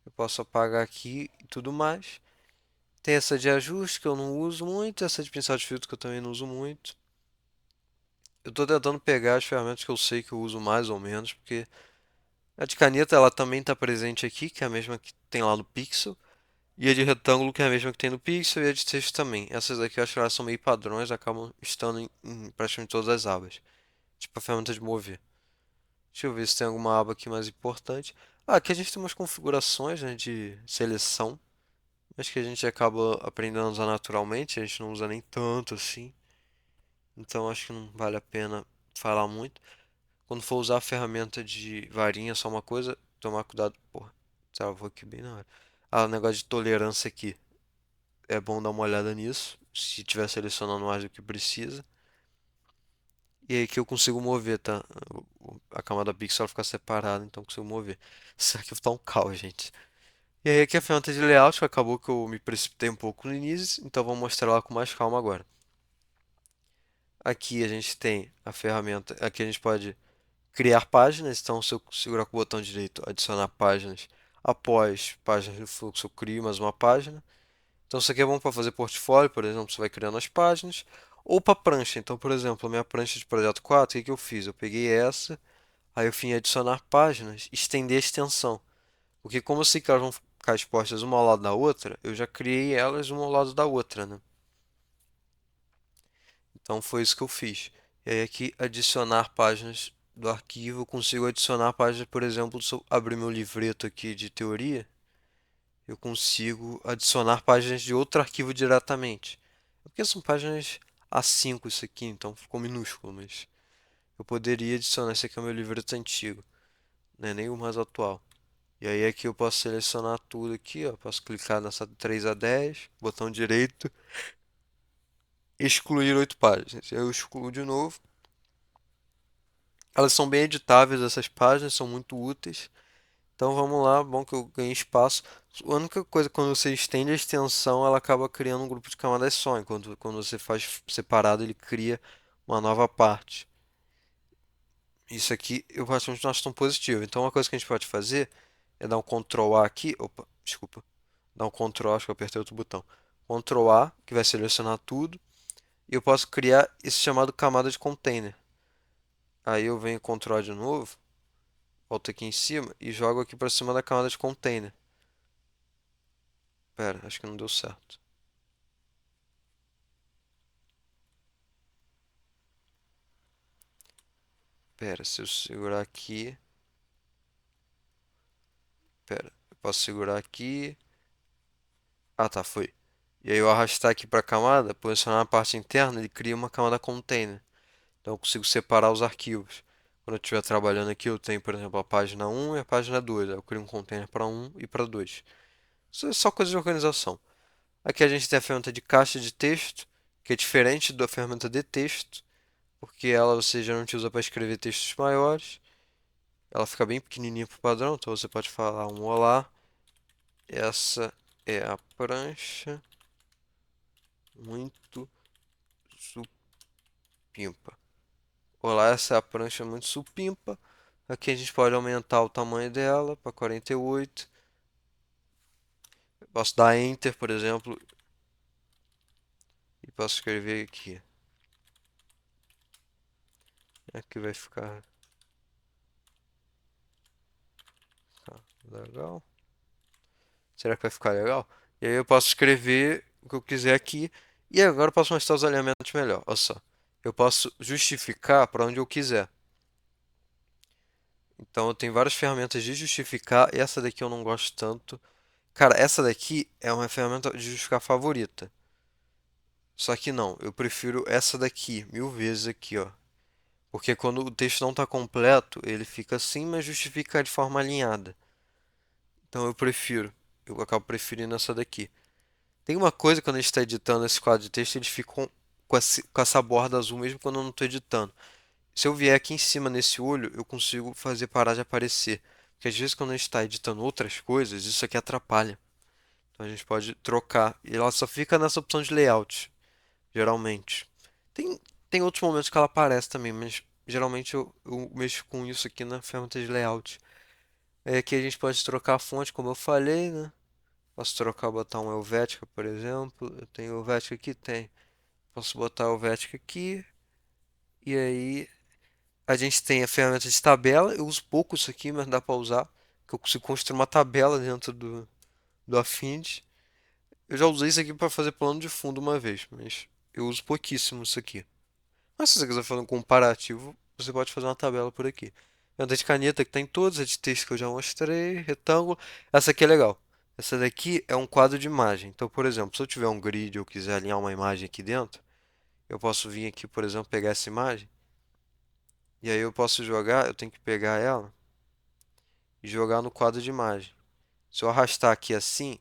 Eu posso apagar aqui e tudo mais. Tem essa de ajuste que eu não uso muito, essa de pincel de filtro que eu também não uso muito. Eu tô tentando pegar as ferramentas que eu sei que eu uso mais ou menos, porque a de caneta ela também está presente aqui, que é a mesma que tem lá no Pixel, e a de retângulo que é a mesma que tem no Pixel, e a de texto também. Essas daqui eu acho que elas são meio padrões, acabam estando em praticamente todas as abas. Tipo a ferramenta de mover. Deixa eu ver se tem alguma aba aqui mais importante. Ah, aqui a gente tem umas configurações, né, de seleção, mas que a gente acaba aprendendo a usar naturalmente, a gente não usa nem tanto assim. Então acho que não vale a pena falar muito. Quando for usar a ferramenta de varinha, só uma coisa, tomar cuidado. Porra, travou aqui bem na hora. Ah, o negócio de tolerância aqui. É bom dar uma olhada nisso. Se tiver selecionando mais do que precisa. E aí que eu consigo mover, tá? A camada pixel fica separada, então eu consigo mover. Isso aqui tá um caos, gente. E aí aqui é a ferramenta de layout, que acabou que eu me precipitei um pouco no início, então vou mostrar ela com mais calma agora. Aqui a gente tem a ferramenta, aqui a gente pode criar páginas, então se eu segurar com o botão direito, adicionar páginas, após páginas do fluxo, eu crio mais uma página. Então isso aqui é bom para fazer portfólio, por exemplo, você vai criando as páginas, ou para prancha. Então, por exemplo, a minha prancha de projeto 4, o que que eu fiz? Eu peguei essa, aí eu fui em adicionar páginas, estender a extensão. Porque como eu sei que elas vão ficar expostas uma ao lado da outra, eu já criei elas uma ao lado da outra, né? Então foi isso que eu fiz. E aí aqui adicionar páginas do arquivo, eu consigo adicionar páginas, por exemplo, se eu abrir meu livreto aqui de teoria, eu consigo adicionar páginas de outro arquivo diretamente. Porque são páginas A5 isso aqui, então ficou minúsculo, mas eu poderia adicionar. Esse aqui é o meu livreto antigo, não é nem o mais atual. E aí aqui eu posso selecionar tudo aqui, ó. Posso clicar nessa 3 a 10, botão direito, excluir 8 páginas. Eu excluo de novo. Elas são bem editáveis, essas páginas são muito úteis. Então vamos lá, bom que eu ganhei espaço. A única coisa, quando você estende a extensão, ela acaba criando um grupo de camadas só, enquanto quando você faz separado, ele cria uma nova parte. Isso aqui eu praticamente não acho tão positivo. Então uma coisa que a gente pode fazer é dar um Ctrl A aqui. Opa, desculpa. Dar um Ctrl, acho que eu apertei outro botão. Ctrl A, que vai selecionar tudo. E eu posso criar esse chamado camada de container. Aí eu venho Ctrl A de novo, volto aqui em cima e jogo aqui para cima da camada de container. Pera, acho que não deu certo. Pera, se eu segurar aqui. Pera, eu posso segurar aqui. Ah, tá, foi. E aí eu arrastar aqui para a camada, posicionar na parte interna, ele cria uma camada container. Então eu consigo separar os arquivos. Quando eu estiver trabalhando aqui, eu tenho, por exemplo, a página 1 e a página 2. Aí eu crio um container para 1 e para 2. Isso é só coisa de organização. Aqui a gente tem a ferramenta de caixa de texto, que é diferente da ferramenta de texto, porque ela você geralmente usa para escrever textos maiores. Ela fica bem pequenininha por padrão, então você pode falar um olá. Essa é a prancha muito supimpa. Olá, essa é a prancha muito supimpa. Aqui a gente pode aumentar o tamanho dela para 48. Posso dar Enter, por exemplo, e posso escrever aqui. Aqui vai ficar legal. Será que vai ficar legal? E aí eu posso escrever o que eu quiser aqui. E agora eu posso mostrar os alinhamentos melhor. Olha só. Eu posso justificar para onde eu quiser. Então eu tenho várias ferramentas de justificar. Essa daqui eu não gosto tanto. Cara, essa daqui é uma ferramenta de justificar favorita. Só que não, eu prefiro essa daqui, mil vezes aqui, ó. Porque quando o texto não está completo, ele fica assim, mas justifica de forma alinhada. Então eu acabo preferindo essa daqui. Tem uma coisa quando a gente está editando esse quadro de texto, eles ficam com essa borda azul mesmo quando eu não estou editando. Se eu vier aqui em cima nesse olho, eu consigo fazer parar de aparecer. Porque às vezes quando a gente está editando outras coisas, isso aqui atrapalha. Então a gente pode trocar. E ela só fica nessa opção de layout, geralmente. Tem, tem outros momentos que ela aparece também, mas geralmente eu mexo com isso aqui na ferramenta de layout. Aí aqui a gente pode trocar a fonte, como eu falei, né? Posso trocar, botar um Helvética, por exemplo. Eu tenho Helvética aqui? Tem. Posso botar Helvética aqui. E aí a gente tem a ferramenta de tabela. Eu uso pouco isso aqui, mas dá para usar. Que eu consigo construir uma tabela dentro do Affinity. Eu já usei isso aqui para fazer plano de fundo uma vez, mas eu uso pouquíssimo isso aqui. Mas se você quiser fazer um comparativo, você pode fazer uma tabela por aqui. É de caneta que tem todos, é de texto que eu já mostrei, retângulo. Essa aqui é legal. Essa daqui é um quadro de imagem. Então, por exemplo, se eu tiver um grid e eu quiser alinhar uma imagem aqui dentro, eu posso vir aqui, por exemplo, pegar essa imagem. E aí eu posso jogar, eu tenho que pegar ela e jogar no quadro de imagem. Se eu arrastar aqui assim,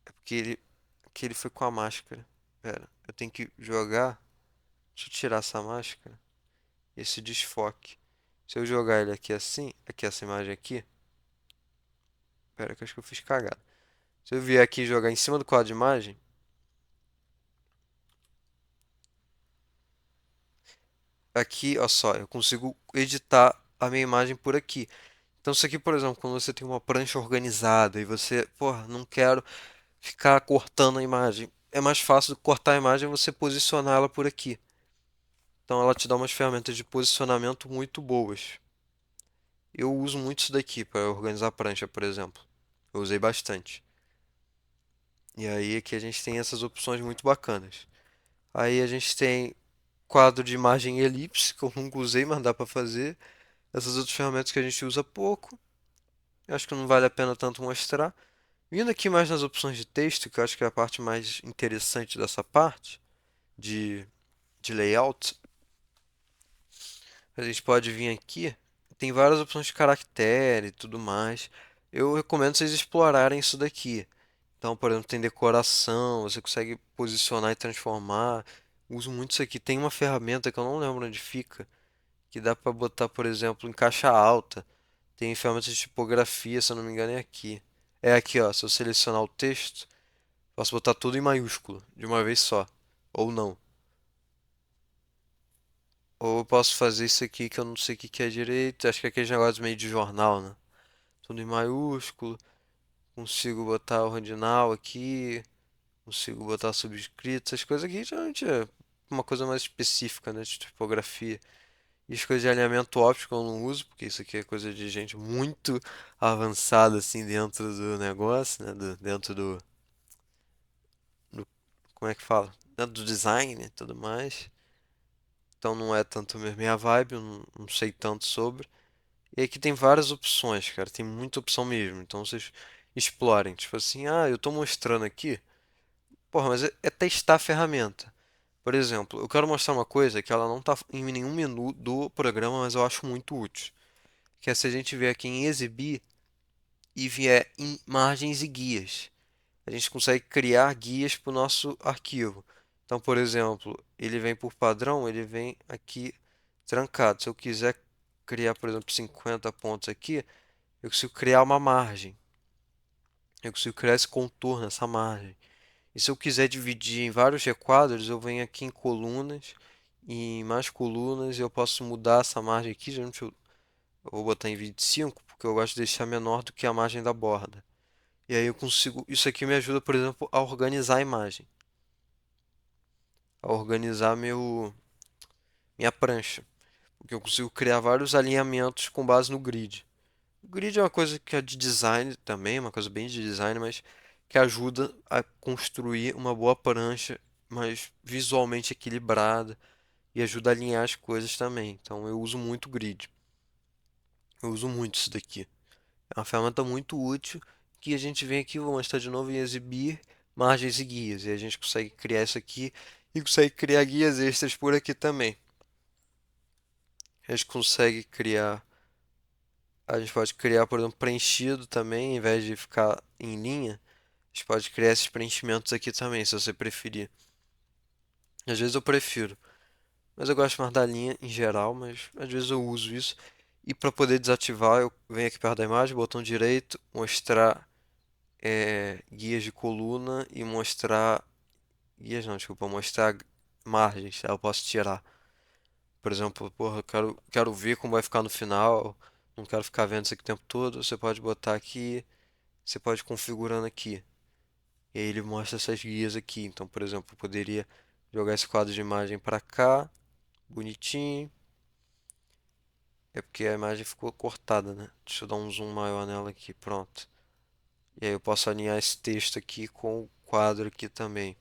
é porque ele foi com a máscara. Pera, eu tenho que jogar. Deixa eu tirar essa máscara. Esse desfoque. Se eu jogar ele aqui assim, aqui essa imagem aqui. Pera que eu acho que eu fiz cagada. Se eu vier aqui e jogar em cima do quadro de imagem, aqui, ó só, eu consigo editar a minha imagem por aqui. Então isso aqui, por exemplo, quando você tem uma prancha organizada e você, porra, não quero ficar cortando a imagem. É mais fácil cortar a imagem e você posicionar ela por aqui. Então ela te dá umas ferramentas de posicionamento muito boas. Eu uso muito isso daqui para organizar a prancha, por exemplo. Eu usei bastante. E aí aqui a gente tem essas opções muito bacanas. Aí a gente tem quadro de imagem elipse, que eu nunca usei, mas dá para fazer. Essas outras ferramentas que a gente usa pouco. Eu acho que não vale a pena tanto mostrar. Vindo aqui mais nas opções de texto, que eu acho que é a parte mais interessante dessa parte de, de layout, a gente pode vir aqui. Tem várias opções de caractere e tudo mais. Eu recomendo vocês explorarem isso daqui. Então, por exemplo, tem decoração, você consegue posicionar e transformar. Uso muito isso aqui. Tem uma ferramenta que eu não lembro onde fica, que dá para botar, por exemplo, em caixa alta. Tem ferramentas de tipografia, se eu não me engano, é aqui. É aqui, ó. Se eu selecionar o texto, posso botar tudo em maiúsculo, de uma vez só. Ou não. Ou eu posso fazer isso aqui que eu não sei o que que é direito. Acho que é aquele negócio meio de jornal, né? Tudo em maiúsculo. Consigo botar ordinal aqui. Consigo botar subscrito, essas coisas aqui geralmente é uma coisa mais específica, né, de tipografia. E as coisas de alinhamento óptico eu não uso, porque isso aqui é coisa de gente muito avançada assim dentro do negócio, né, dentro do- como é que fala? Dentro do design e tudo mais. Então não é tanto minha vibe, eu não sei tanto sobre. E aqui tem várias opções, cara, tem muita opção mesmo. Então vocês explorem, tipo assim, ah, eu tô mostrando aqui. Porra, mas é testar a ferramenta. Por exemplo, eu quero mostrar uma coisa que ela não está em nenhum menu do programa, mas eu acho muito útil. Que é se a gente vier aqui em exibir e vier em imagens e guias. A gente consegue criar guias para o nosso arquivo. Então, por exemplo, ele vem por padrão, ele vem aqui trancado. Se eu quiser criar, por exemplo, 50 pontos aqui, eu consigo criar uma margem. Eu consigo criar esse contorno, essa margem. E se eu quiser dividir em vários requadros, eu venho aqui em colunas e em mais colunas eu posso mudar essa margem aqui. Geralmente eu vou botar em 25 porque eu gosto de deixar menor do que a margem da borda. E aí eu consigo. Isso aqui me ajuda, por exemplo, a organizar a imagem, a organizar minha prancha. Porque eu consigo criar vários alinhamentos com base no grid. O grid é uma coisa que é de design também, uma coisa bem de design, mas que ajuda a construir uma boa prancha, mas visualmente equilibrada e ajuda a alinhar as coisas também. Então eu uso muito grid. Eu uso muito isso daqui. É uma ferramenta muito útil que a gente vem aqui, vou mostrar de novo em exibir margens e guias. E a gente consegue criar isso aqui e consegue criar guias extras por aqui também. A gente consegue criar, a gente pode criar, por exemplo, preenchido também, em vez de ficar em linha. A gente pode criar esses preenchimentos aqui também, se você preferir. Às vezes eu prefiro, mas eu gosto mais da linha em geral, mas às vezes eu uso isso. E para poder desativar, eu venho aqui perto da imagem, botão direito, mostrar guias de coluna e mostrar. Guias não, desculpa, mostrar margens. Aí eu posso tirar. Por exemplo, porra, quero ver como vai ficar no final. Não quero ficar vendo isso aqui o tempo todo. Você pode botar aqui, você pode ir configurando aqui. E aí ele mostra essas guias aqui. Então, por exemplo, eu poderia jogar esse quadro de imagem para cá, bonitinho. É porque a imagem ficou cortada, né? Deixa eu dar um zoom maior nela aqui, pronto. E aí eu posso alinhar esse texto aqui com o quadro aqui também.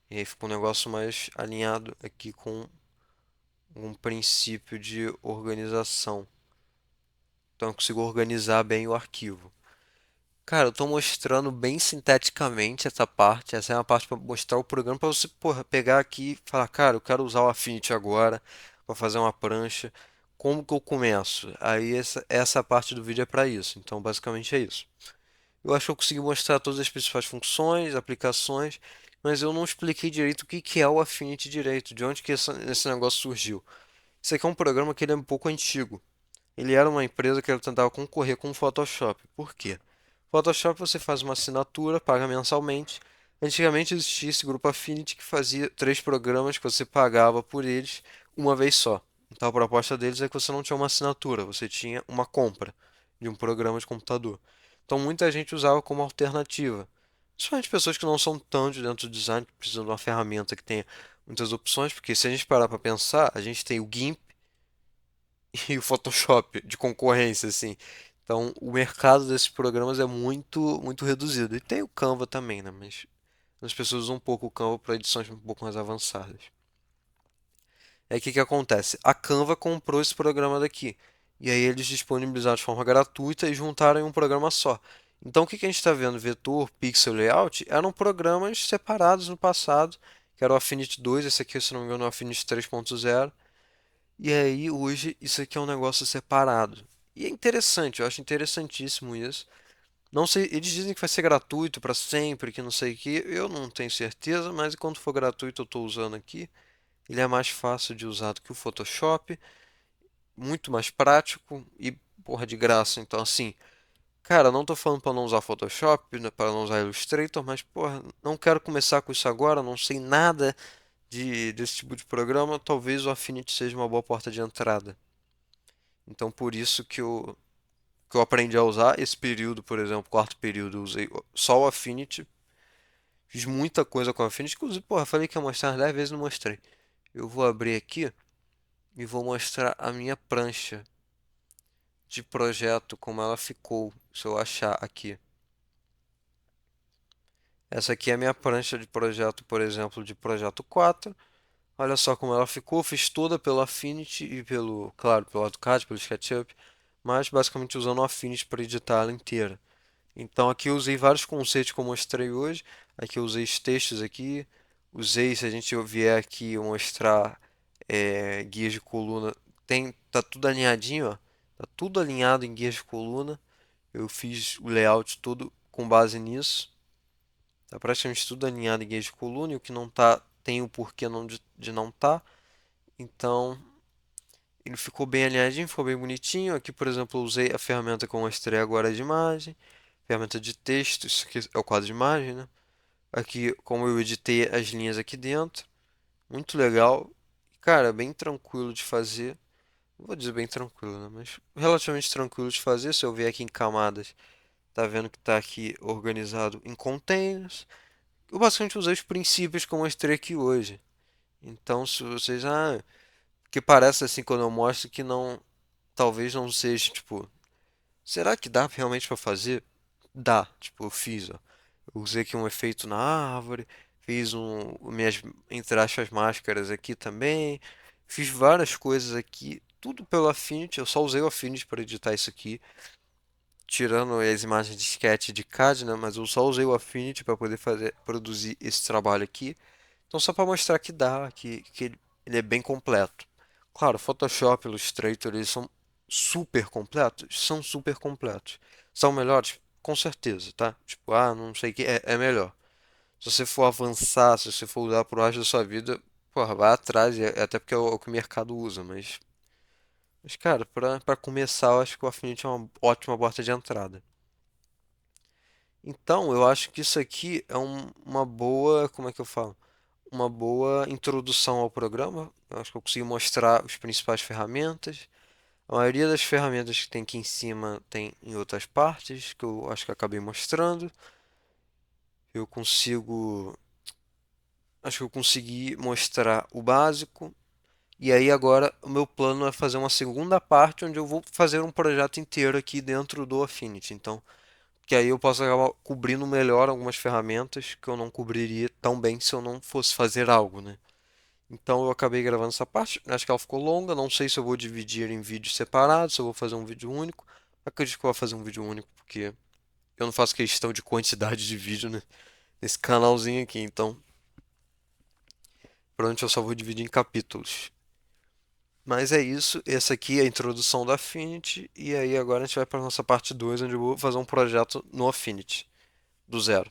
E aí fica um negócio mais alinhado aqui com um princípio de organização. Então eu consigo organizar bem o arquivo. Cara, eu tô mostrando bem sinteticamente essa parte. Essa é uma parte para mostrar o programa para você, porra, pegar aqui e falar, cara, eu quero usar o Affinity agora para fazer uma prancha. Como que eu começo? Aí essa parte do vídeo é para isso. Então, basicamente é isso. Eu acho que eu consegui mostrar todas as principais funções, aplicações, mas eu não expliquei direito o que que é o Affinity direito, de onde que esse negócio surgiu. Isso aqui é um programa que ele é um pouco antigo. Ele era uma empresa que ele tentava concorrer com o Photoshop. Por quê? Photoshop você faz uma assinatura, paga mensalmente. Antigamente existia esse grupo Affinity que fazia três programas que você pagava por eles uma vez só. Então a proposta deles é que você não tinha uma assinatura, você tinha uma compra de um programa de computador. Então muita gente usava como alternativa. Principalmente pessoas que não são tanto dentro do design, que precisam de uma ferramenta que tenha muitas opções, porque se a gente parar para pensar, a gente tem o GIMP e o Photoshop de concorrência, assim. Então, o mercado desses programas é muito reduzido. E tem o Canva também, né? Mas as pessoas usam um pouco o Canva para edições um pouco mais avançadas. Aí o que que acontece? A Canva comprou esse programa daqui. E aí eles disponibilizaram de forma gratuita e juntaram em um programa só. Então, o que que a gente está vendo? Vetor, Pixel, Layout eram programas separados no passado, que era o Affinity 2, esse aqui, se não me engano, é o Affinity 3.0. E aí, hoje, isso aqui é um negócio separado. E é interessante, eu acho interessantíssimo isso. Não sei, eles dizem que vai ser gratuito para sempre, que não sei o que. Eu não tenho certeza, mas enquanto for gratuito, eu estou usando aqui. Ele é mais fácil de usar do que o Photoshop, muito mais prático e, porra, de graça. Então, assim, cara, não tô falando para não usar Photoshop, né, para não usar Illustrator, mas, porra, não quero começar com isso agora, não sei nada desse tipo de programa. Talvez o Affinity seja uma boa porta de entrada. Então, por isso que eu aprendi a usar. Esse período, por exemplo, quarto período, eu usei só o Affinity. Fiz muita coisa com o Affinity. Inclusive, porra, falei que ia mostrar umas 10 vezes e não mostrei. Eu vou abrir aqui e vou mostrar a minha prancha de projeto, como ela ficou, se eu achar aqui. Essa aqui é a minha prancha de projeto, por exemplo, de projeto 4. Olha só como ela ficou. Fiz toda pelo Affinity e pelo, claro, pelo AutoCAD, pelo SketchUp, mas basicamente usando o Affinity para editar ela inteira. Então aqui eu usei vários conceitos que eu mostrei hoje. Aqui eu usei os textos aqui. Usei, se a gente vier aqui eu mostrar guias de coluna, tá tudo alinhadinho, ó. Tá tudo alinhado em guias de coluna. Eu fiz o layout todo com base nisso. Tá praticamente tudo alinhado em guias de coluna e o que não tá tem o porquê não de não tá. Então ele ficou bem alinhadinho, ficou bem bonitinho. Aqui, por exemplo, eu usei a ferramenta que eu mostrei agora de imagem. Ferramenta de texto, isso aqui é o quadro de imagem, né? Aqui, como eu editei as linhas aqui dentro, muito legal. Cara, bem tranquilo de fazer. Não vou dizer bem tranquilo, né? Mas relativamente tranquilo de fazer. Se eu vier aqui em camadas, tá vendo que tá aqui organizado em containers. Eu basicamente usei os princípios que eu mostrei aqui hoje. Então, se vocês, que parece assim quando eu mostro que não, talvez não seja, tipo, será que dá realmente para fazer? Dá, tipo, eu fiz, ó. Eu usei aqui um efeito na árvore, fiz minhas, entre aspas, máscaras aqui também. Fiz várias coisas aqui, tudo pelo Affinity. Eu só usei o Affinity para editar isso aqui, tirando as imagens de sketch de CAD, né? Mas eu só usei o Affinity para poder produzir esse trabalho aqui. Então, só para mostrar que dá, que ele é bem completo. Claro, Photoshop, Illustrator, eles são super completos? São super completos. São melhores? Com certeza, tá? Tipo, não sei o que, é melhor. Se você for avançar, se você for usar pro resto da sua vida, porra, vai atrás, até porque é o que o mercado usa, mas cara, pra começar, eu acho que o Affinity é uma ótima porta de entrada. Então, eu acho que isso aqui é uma boa, como é que eu falo? Uma boa introdução ao programa. Eu acho que eu consegui mostrar as principais ferramentas. A maioria das ferramentas que tem aqui em cima tem em outras partes, que eu acho que eu acabei mostrando. Eu consigo. Acho que eu consegui mostrar o básico. E aí agora o meu plano é fazer uma segunda parte onde eu vou fazer um projeto inteiro aqui dentro do Affinity. Então, que aí eu posso acabar cobrindo melhor algumas ferramentas que eu não cobriria tão bem se eu não fosse fazer algo, né? Então eu acabei gravando essa parte. Acho que ela ficou longa. Não sei se eu vou dividir em vídeos separados, se eu vou fazer um vídeo único. Acredito que eu vou fazer um vídeo único porque eu não faço questão de quantidade de vídeo, né? Nesse canalzinho aqui. Então, provavelmente eu só vou dividir em capítulos. Mas é isso. Essa aqui é a introdução do Affinity. E aí agora a gente vai para a nossa parte 2, onde eu vou fazer um projeto no Affinity, do zero.